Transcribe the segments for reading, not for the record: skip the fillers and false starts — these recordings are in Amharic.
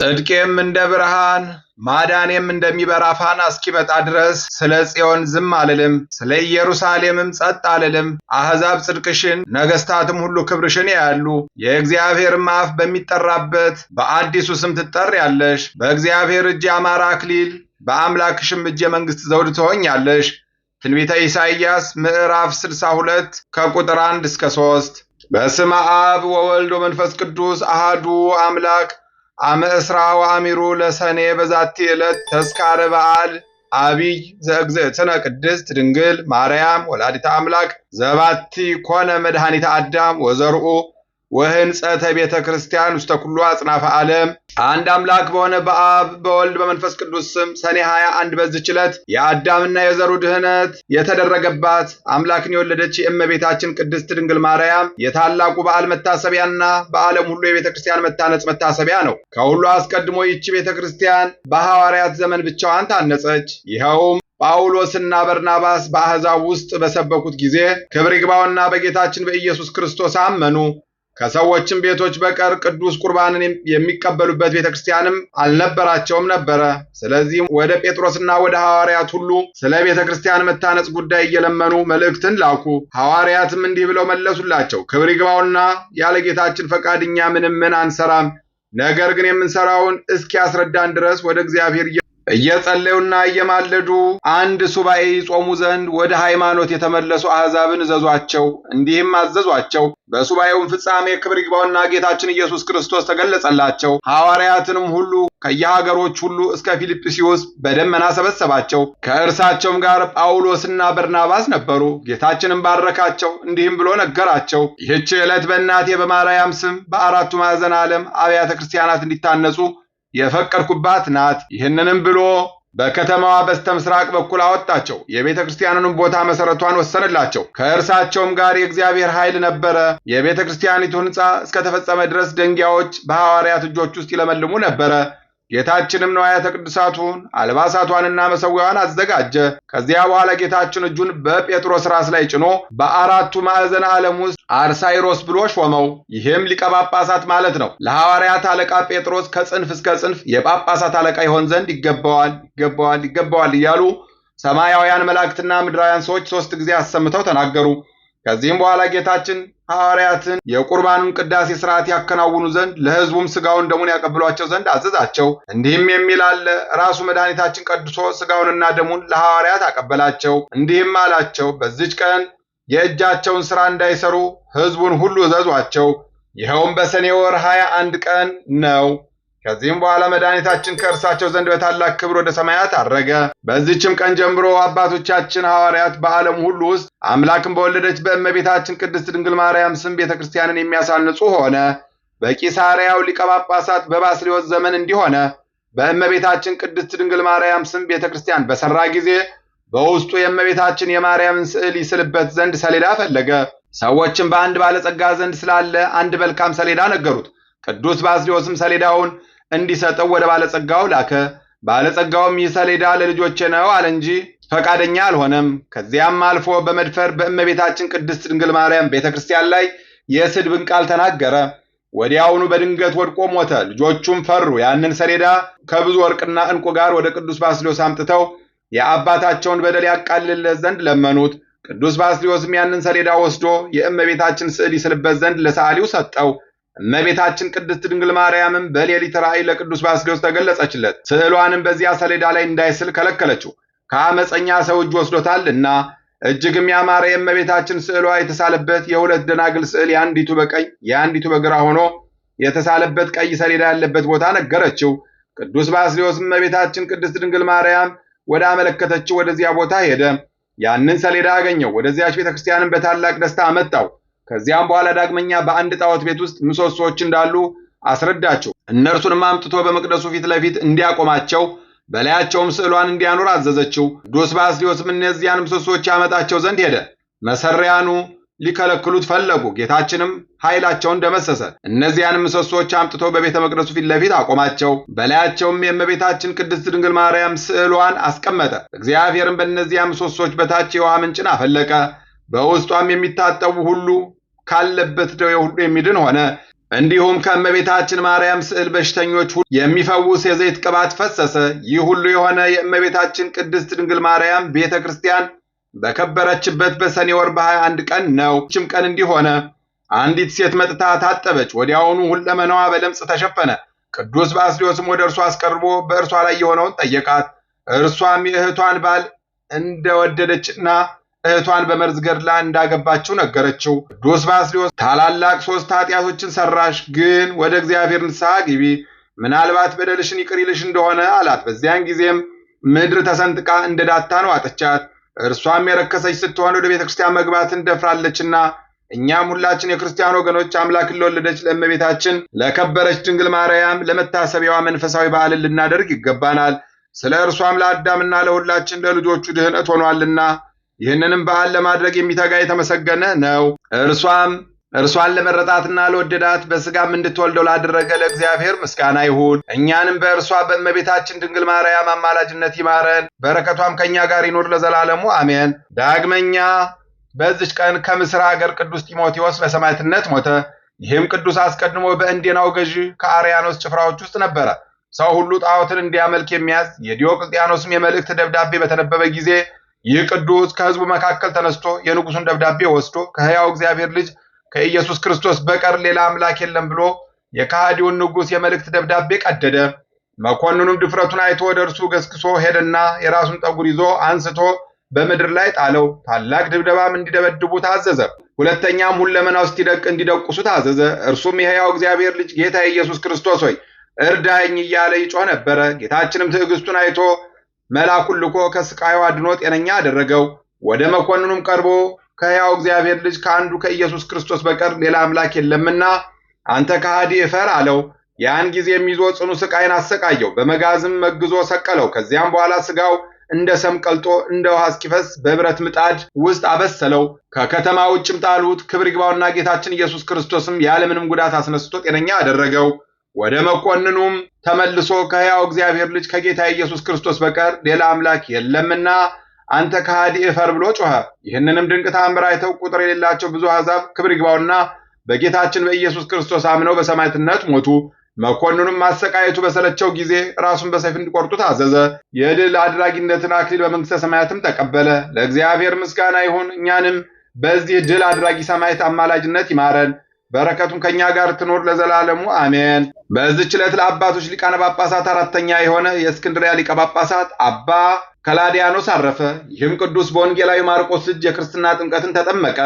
ጽድቄም እንደ ብርሃን ማዳኔም እንደሚበራ ፋና እስኪመጣ ድረስ ስለ ጽዮን ዝም አልልም፣ ስለ ኢየሩሳሌምም ጸጥ አልልም። አሕዛብ ጽድቅሽን ነገሥታትም ሁሉ ክብርሽን ያያሉ። የእግዚአብሔርም አፍ በሚጠራበት በአዲሱ ስም ትጠሪያለሽ። በእግዚአብሔር እጅ ያማረ አክሊል በአምላክሽም እጅ የመንግሥት ዘውድ ትሆኛለሽ። ትንቢተ ኢሳይያስ ምዕራፍ 62 ከቁጥር 1 እስከ 3። በስመ አብ ወወልድ ወመንፈስ ቅዱስ አሃዱ አምላክ አመ እስራ ወአሚሩ ለሰኔ በዛቲ ዕለት ተስካረ በዓል አቢይ ዘእግዝእትነ ቅድስት ድንግል ማርያም ወላዲተ አምላክ ዘባቲ ኮነ መድኃኒተ አዳም ወዘርኡ ወህንጸተ ቤተ ክርስቲያን ውስተ ኩሉ አጽናፈ ዓለም። አንድ አምላክ በሆነ በአብ በወልድ በመንፈስ ቅዱስ ስም ሰኔ 21 በዚች ዕለት የአዳምና የዘሩ ድህነት የተደረገባት አምላክን የወለደች የእመቤታችን ቅድስት ድንግል ማርያም የታላቁ በዓል መታሰቢያና በዓለም ሁሉ የቤተ ክርስቲያን መታነጽ መታሰቢያ ነው። ከሁሉ አስቀድሞ ይህች ቤተ ክርስቲያን በሐዋርያት ዘመን ብቻዋን ታነጸች። ይኸውም ጳውሎስና በርናባስ በአሕዛብ ውስጥ በሰበኩት ጊዜ ክብር ይግባውና በጌታችን በኢየሱስ ክርስቶስ አመኑ። ከሰዎችም ቤቶች በቀር ቅዱስ ቁርባንን የሚቀበሉበት ቤተክርስቲያንም አልነበራቸውም ነበረ። ስለዚህም ወደ ጴጥሮስና ወደ ሐዋርያት ሁሉ ስለ ቤተክርስቲያን መታነጽ ጉዳይ እየለመኑ መልእክትን ላኩ። ሐዋርያትም እንዲህ ብለው መለሱላቸው፣ ክብር ይግባውና ያለ ጌታችን ፈቃድ እኛ ምንም አንሰራም። ነገር ግን የምንሰራውን እስኪያስረዳን ድረስ ወደ እግዚአብሔር እየጸለዩና እየማለዱ አንድ ሱባኤ ይጾሙ ዘንድ ወደ ሃይማኖት የተመለሱ አሕዛብን እዘዟቸው። እንዲህም አዘዟቸው። በሱባኤውም ፍጻሜ ክብር ይግባውና ጌታችን ኢየሱስ ክርስቶስ ተገለጸላቸው። ሐዋርያትንም ሁሉ ከየሀገሮች ሁሉ እስከ ፊልጵስዩስ በደመና ሰበሰባቸው። ከእርሳቸውም ጋር ጳውሎስና በርናባስ ነበሩ። ጌታችንም ባረካቸው፣ እንዲህም ብሎ ነገራቸው። ይህች ዕለት በእናቴ በማርያም ስም በአራቱ ማዕዘነ ዓለም አብያተ ክርስቲያናት እንዲታነጹ የፈቀድኩባት ናት። ይህንንም ብሎ በከተማዋ በስተ ምስራቅ በኩል አወጣቸው። የቤተ ክርስቲያኑንም ቦታ መሰረቷን ወሰነላቸው። ከእርሳቸውም ጋር የእግዚአብሔር ኃይል ነበረ። የቤተ ክርስቲያኒቱ ሕንፃ እስከተፈጸመ ድረስ ደንጊያዎች በሐዋርያት እጆች ውስጥ ይለመልሙ ነበረ። ጌታችንም ንዋያተ ቅዱሳቱን አልባሳቷንና መሠዊያዋን አዘጋጀ። ከዚያ በኋላ ጌታችን እጁን በጴጥሮስ ራስ ላይ ጭኖ በአራቱ ማዕዘነ ዓለም ውስጥ አርሳይሮስ ብሎ ሾመው። ይህም ሊቀ ጳጳሳት ማለት ነው። ለሐዋርያት አለቃ ጴጥሮስ ከጽንፍ እስከ ጽንፍ የጳጳሳት አለቃ ይሆን ዘንድ ይገባዋል እያሉ ሰማያውያን መላእክትና ምድራውያን ሰዎች 3 ጊዜ አሰምተው ተናገሩ። ከዚህም በኋላ ጌታችን ሐዋርያትን የቁርባኑን ቅዳሴ ሥርዓት ያከናውኑ ዘንድ ለሕዝቡም ሥጋውን ደሙን ያቀብሏቸው ዘንድ አዘዛቸው። እንዲህም የሚል አለ። ራሱ መድኃኒታችን ቀድሶ ሥጋውንና ደሙን ለሐዋርያት አቀበላቸው። እንዲህም አላቸው፣ በዚች ቀን የእጃቸውን ሥራ እንዳይሰሩ ሕዝቡን ሁሉ እዘዟቸው። ይኸውም በሰኔ ወር 21 ቀን ነው። ከዚህም በኋላ መድኃኒታችን ከእርሳቸው ዘንድ በታላቅ ክብር ወደ ሰማያት አረገ። በዚህችም ቀን ጀምሮ አባቶቻችን ሐዋርያት በዓለም ሁሉ ውስጥ አምላክን በወለደች በእመቤታችን ቅድስት ድንግል ማርያም ስም ቤተ ክርስቲያንን የሚያሳንጹ ሆነ። በቂሳርያው ሊቀ ጳጳሳት በባስልዮስ ዘመን እንዲሆነ በእመቤታችን ቅድስት ድንግል ማርያም ስም ቤተ ክርስቲያን በሠራ ጊዜ በውስጡ የእመቤታችን የማርያምን ስዕል ይስልበት ዘንድ ሰሌዳ ፈለገ። ሰዎችም በአንድ ባለጸጋ ዘንድ ስላለ አንድ መልካም ሰሌዳ ነገሩት። ቅዱስ ባስልዮስም ሰሌዳውን እንዲሰጠው ወደ ባለጸጋው ላከ። ባለጸጋውም ይህ ሰሌዳ ለልጆቼ ነው አለ እንጂ ፈቃደኛ አልሆነም። ከዚያም አልፎ በመድፈር በእመቤታችን ቅድስት ድንግል ማርያም ቤተክርስቲያን ላይ የስድብን ቃል ተናገረ። ወዲያውኑ በድንገት ወድቆ ሞተ። ልጆቹም ፈሩ። ያንን ሰሌዳ ከብዙ ወርቅና ዕንቁ ጋር ወደ ቅዱስ ባስልዮስ አምጥተው የአባታቸውን በደል ያቃልልለት ዘንድ ለመኑት። ቅዱስ ባስልዮስም ያንን ሰሌዳ ወስዶ የእመቤታችን ስዕል ይስልበት ዘንድ ለሰዓሊው ሰጠው። እመቤታችን ቅድስት ድንግል ማርያምም በሌሊት ራእይ ለቅዱስ ባስልዮስ ተገለጸችለት። ስዕሏንም በዚያ ሰሌዳ ላይ እንዳይስል ከለከለችው፣ ከአመፀኛ ሰው እጅ ወስዶታልና። እጅግም ያማረ የእመቤታችን ስዕሏ የተሳለበት የሁለት ደናግል ስዕል የአንዲቱ በቀኝ የአንዲቱ በግራ ሆኖ የተሳለበት ቀይ ሰሌዳ ያለበት ቦታ ነገረችው። ቅዱስ ባስልዮስም እመቤታችን ቅድስት ድንግል ማርያም ወደ አመለከተችው ወደዚያ ቦታ ሄደ። ያንን ሰሌዳ አገኘው። ወደዚያች ቤተክርስቲያንም በታላቅ ደስታ አመጣው። ከዚያም በኋላ ዳግመኛ በአንድ ጣዖት ቤት ውስጥ ምሰሶዎች እንዳሉ አስረዳቸው። እነርሱንም አምጥቶ በመቅደሱ ፊት ለፊት እንዲያቆማቸው በላያቸውም ስዕሏን እንዲያኖር አዘዘችው። ቅዱስ ባስልዮስም እነዚያን ምሰሶዎች ያመጣቸው ዘንድ ሄደ። መሰሪያኑ ሊከለክሉት ፈለጉ። ጌታችንም ኃይላቸውን ደመሰሰ። እነዚያንም ምሰሶዎች አምጥቶ በቤተ መቅደሱ ፊት ለፊት አቆማቸው። በላያቸውም የእመቤታችን ቅድስት ድንግል ማርያም ስዕሏን አስቀመጠ። እግዚአብሔርም በእነዚያ ምሰሶች በታች የውሃ ምንጭን አፈለቀ። በውስጧም የሚታጠቡ ሁሉ ካለበት ደዌ ሁሉ የሚድን ሆነ። እንዲሁም ከእመቤታችን ማርያም ስዕል በሽተኞች ሁሉ የሚፈውስ የዘይት ቅባት ፈሰሰ። ይህ ሁሉ የሆነ የእመቤታችን ቅድስት ድንግል ማርያም ቤተ ክርስቲያን በከበረችበት በሰኔ ወር በ21 ቀን ነው። ይህችም ቀን እንዲሆነ አንዲት ሴት መጥታ ታጠበች፣ ወዲያውኑ ሁለመናዋ በለምጽ ተሸፈነ። ቅዱስ ባስልዮስም ወደ እርሷ አስቀርቦ በእርሷ ላይ የሆነውን ጠየቃት። እርሷም የእህቷን ባል እንደወደደችና እህቷን በመርዝ ገድላ እንዳገባችው ነገረችው። ቅዱስ ባስልዮስ ታላላቅ 3 ኃጢአቶችን ሰራሽ፣ ግን ወደ እግዚአብሔር ንስሐ ግቢ፣ ምናልባት በደልሽን ይቅር ይልሽ እንደሆነ አላት። በዚያን ጊዜም ምድር ተሰንጥቃ እንደ ዳታን ዋጠቻት። እርሷም የረከሰች ስትሆን ወደ ቤተ ክርስቲያን መግባትን ደፍራለችና እኛም ሁላችን የክርስቲያን ወገኖች አምላክን ለወለደች ለእመቤታችን ለከበረች ድንግል ማርያም ለመታሰቢያዋ መንፈሳዊ በዓልን ልናደርግ ይገባናል። ስለ እርሷም ለአዳምና ለሁላችን ለልጆቹ ድህነት ሆኗልና ይህንንም በዓል ለማድረግ የሚተጋ የተመሰገነ ነው። እርሷን ለመረጣትና ለወደዳት በሥጋም እንድትወልደው ላደረገ ለእግዚአብሔር ምስጋና ይሁን። እኛንም በእርሷ በእመቤታችን ድንግል ማርያም አማላጅነት ይማረን፣ በረከቷም ከእኛ ጋር ይኑር ለዘላለሙ አሜን። ዳግመኛ በዚች ቀን ከምስር ሀገር ቅዱስ ጢሞቴዎስ በሰማዕትነት ሞተ። ይህም ቅዱስ አስቀድሞ በእንዴናው ገዢ ከአርያኖስ ጭፍራዎች ውስጥ ነበረ። ሰው ሁሉ ጣዖትን እንዲያመልክ የሚያዝ የዲዮቅልጥያኖስም የመልእክት ደብዳቤ በተነበበ ጊዜ ይህ ቅዱስ ከሕዝቡ መካከል ተነስቶ የንጉሡን ደብዳቤ ወስዶ ከሕያው እግዚአብሔር ልጅ ከኢየሱስ ክርስቶስ በቀር ሌላ አምላክ የለም ብሎ የከሃዲውን ንጉሥ የመልእክት ደብዳቤ ቀደደ። መኮንኑም ድፍረቱን አይቶ ወደ እርሱ ገስግሶ ሄደና የራሱን ጠጉር ይዞ አንስቶ በምድር ላይ ጣለው። ታላቅ ድብደባም እንዲደበድቡ ታዘዘ። ሁለተኛም ሁለመናው እስኪደቅ እንዲደቁሱ ታዘዘ። እርሱም የሕያው እግዚአብሔር ልጅ ጌታ ኢየሱስ ክርስቶስ ሆይ እርዳኝ እያለ ይጮህ ነበረ። ጌታችንም ትዕግስቱን አይቶ መልአኩን ልኮ ከስቃዩ አድኖ ጤነኛ አደረገው። ወደ መኮንኑም ቀርቦ ከሕያው እግዚአብሔር ልጅ ከአንዱ ከኢየሱስ ክርስቶስ በቀር ሌላ አምላክ የለምና አንተ ከሃዲ እፈር አለው። ያን ጊዜም ይዞ ጽኑ ስቃይን አሰቃየው፣ በመጋዝም መግዞ ሰቀለው። ከዚያም በኋላ ስጋው እንደ ሰም ቀልጦ እንደ ውሃ እስኪፈስ በብረት ምጣድ ውስጥ አበሰለው። ከከተማ ውጭም ጣሉት። ክብር ይግባውና ጌታችን ኢየሱስ ክርስቶስም ያለምንም ጉዳት አስነስቶ ጤነኛ አደረገው። ወደ መኮንኑም ተመልሶ ከሕያው እግዚአብሔር ልጅ ከጌታ ኢየሱስ ክርስቶስ በቀር ሌላ አምላክ የለምና አንተ ከሃዲ እፈር ብሎ ጮኸ። ይህንንም ድንቅ ተአምር አይተው ቁጥር የሌላቸው ብዙ አሕዛብ ክብር ይግባውና በጌታችን በኢየሱስ ክርስቶስ አምነው በሰማዕትነት ሞቱ። መኮንኑም ማሰቃየቱ በሰለቸው ጊዜ ራሱን በሰይፍ እንዲቆርጡ ታዘዘ። የድል አድራጊነትን አክሊል በመንግሥተ ሰማያትም ተቀበለ። ለእግዚአብሔር ምስጋና ይሁን። እኛንም በዚህ ድል አድራጊ ሰማዕት አማላጅነት ይማረን፣ በረከቱም ከእኛ ጋር ትኖር ለዘላለሙ አሜን። በዚህች ዕለት ለአባቶች ሊቃነ ጳጳሳት 4ተኛ የሆነ የእስክንድርያ ሊቀ ጳጳሳት አባ ከላዲያኖስ አረፈ። ይህም ቅዱስ በወንጌላዊ ማርቆስ እጅ የክርስትና ጥምቀትን ተጠመቀ።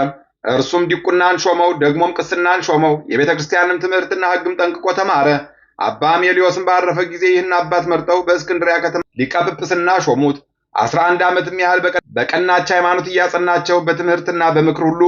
እርሱም ዲቁናን ሾመው፣ ደግሞም ቅስናን ሾመው። የቤተ ክርስቲያንም ትምህርትና ሕግም ጠንቅቆ ተማረ። አባ ሜልዮስም ባረፈ ጊዜ ይህን አባት መርጠው በእስክንድርያ ከተማ ሊቀ ጵጵስና ሾሙት። 11 ዓመትም ያህል በቀናች ሃይማኖት እያጸናቸው በትምህርትና በምክር ሁሉ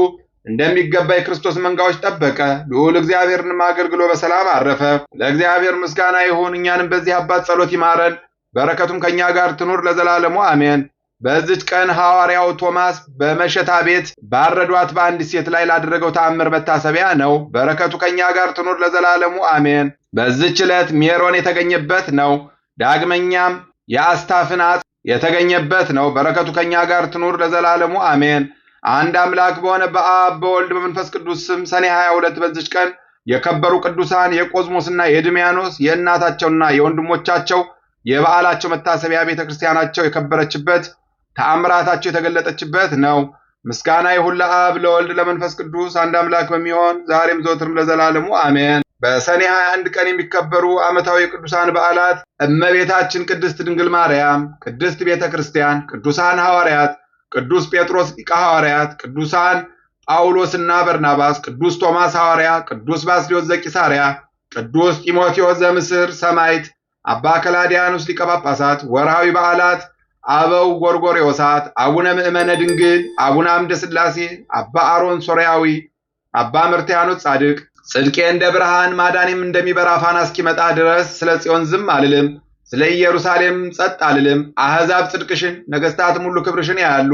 እንደሚገባ የክርስቶስ መንጋዎች ጠበቀ። ልዑል እግዚአብሔርንም አገልግሎ በሰላም አረፈ። ለእግዚአብሔር ምስጋና ይሁን። እኛንም በዚህ አባት ጸሎት ይማረን፣ በረከቱም ከእኛ ጋር ትኑር ለዘላለሙ አሜን። በዚች ቀን ሐዋርያው ቶማስ በመሸታ ቤት ባረዷት በአንዲት ሴት ላይ ላደረገው ተአምር መታሰቢያ ነው። በረከቱ ከእኛ ጋር ትኑር ለዘላለሙ አሜን። በዚች ዕለት ሜሮን የተገኘበት ነው። ዳግመኛም የአስታፍን አጽም የተገኘበት ነው። በረከቱ ከእኛ ጋር ትኑር ለዘላለሙ አሜን። አንድ አምላክ በሆነ በአብ በወልድ በመንፈስ ቅዱስ ስም ሰኔ 22 በዚች ቀን የከበሩ ቅዱሳን የቆዝሞስና የድሚያኖስ የእናታቸውና የወንድሞቻቸው የበዓላቸው መታሰቢያ ቤተ ክርስቲያናቸው የከበረችበት ተአምራታቸው የተገለጠችበት ነው። ምስጋና ይሁን ለአብ ለወልድ ለመንፈስ ቅዱስ አንድ አምላክ በሚሆን ዛሬም ዘወትርም ለዘላለሙ አሜን። በሰኔ 21 ቀን የሚከበሩ ዓመታዊ ቅዱሳን በዓላት እመቤታችን ቅድስት ድንግል ማርያም፣ ቅድስት ቤተ ክርስቲያን፣ ቅዱሳን ሐዋርያት፣ ቅዱስ ጴጥሮስ ሊቀ ሐዋርያት፣ ቅዱሳን ጳውሎስና በርናባስ፣ ቅዱስ ቶማስ ሐዋርያ፣ ቅዱስ ባስልዮስ ዘቂሳርያ፣ ቅዱስ ጢሞቴዎስ ዘምስር ሰማዕት፣ አባ ከላዲያኖስ ሊቀ ጳጳሳት። ወርሃዊ በዓላት አበው ጎርጎርዮሳት፣ አቡነ ምእመነ ድንግል፣ አቡነ አምደ ሥላሴ፣ አባ አሮን ሶርያዊ፣ አባ መርትያኖስ ጻድቅ። ጽድቄ እንደ ብርሃን ማዳኔም እንደሚበራ ፋና እስኪመጣ ድረስ ስለ ጽዮን ዝም አልልም፣ ስለ ኢየሩሳሌም ጸጥ አልልም። አሕዛብ ጽድቅሽን፣ ነገሥታትም ሁሉ ክብርሽን ያያሉ።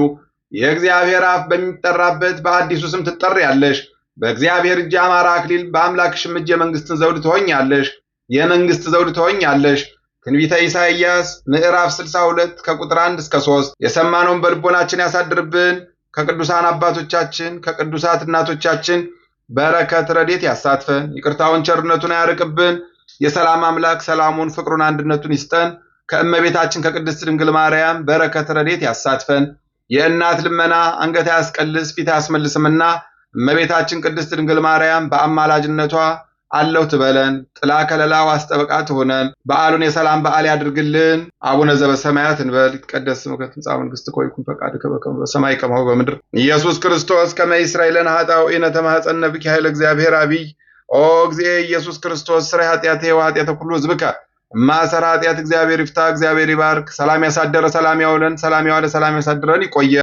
የእግዚአብሔር አፍ በሚጠራበት በአዲሱ ስም ትጠሪያለሽ። በእግዚአብሔር እጅ አማራ አክሊል፣ በአምላክሽም እጅ የመንግሥትን ዘውድ ትሆኛለሽ የመንግሥት ዘውድ ትሆኛለሽ። ትንቢተ ኢሳይያስ ምዕራፍ 62 ከቁጥር 1 እስከ 3። የሰማነውን በልቦናችን ያሳድርብን። ከቅዱሳን አባቶቻችን ከቅዱሳት እናቶቻችን በረከት ረድኤት ያሳትፈን። ይቅርታውን ቸርነቱን አያርቅብን። የሰላም አምላክ ሰላሙን፣ ፍቅሩን፣ አንድነቱን ይስጠን። ከእመቤታችን ከቅድስት ድንግል ማርያም በረከት ረድኤት ያሳትፈን። የእናት ልመና አንገት አያስቀልስ ፊት አያስመልስምና እመቤታችን ቅድስት ድንግል ማርያም በአማላጅነቷ አለው ትበለን። ጥላ ከለላ ዋስ ጠበቃ ትሆነን። በዓሉን የሰላም በዓል ያድርግልን። አቡነ ዘበሰማያት እንበል። ይትቀደስ ስምከ ትምጻእ መንግሥትከ ወይኩን ፈቃድከ በከመ በሰማይ ከማሁ በምድር። ኢየሱስ ክርስቶስ ከመ ይስረይ ለነ ኃጣውኢነ ተማኅፀነ ብከ ኃይለ እግዚአብሔር አብይ። ኦ እግዚእ ኢየሱስ ክርስቶስ ስራይ ኃጢአቴ ወኃጢአተ ኩሉ ሕዝብከ እማሰረ ኃጢአት እግዚአብሔር ይፍታ። እግዚአብሔር ይባርክ። ሰላም ያሳደረ ሰላም ያውለን። ሰላም ያዋለ ሰላም ያሳድረን። ይቆየ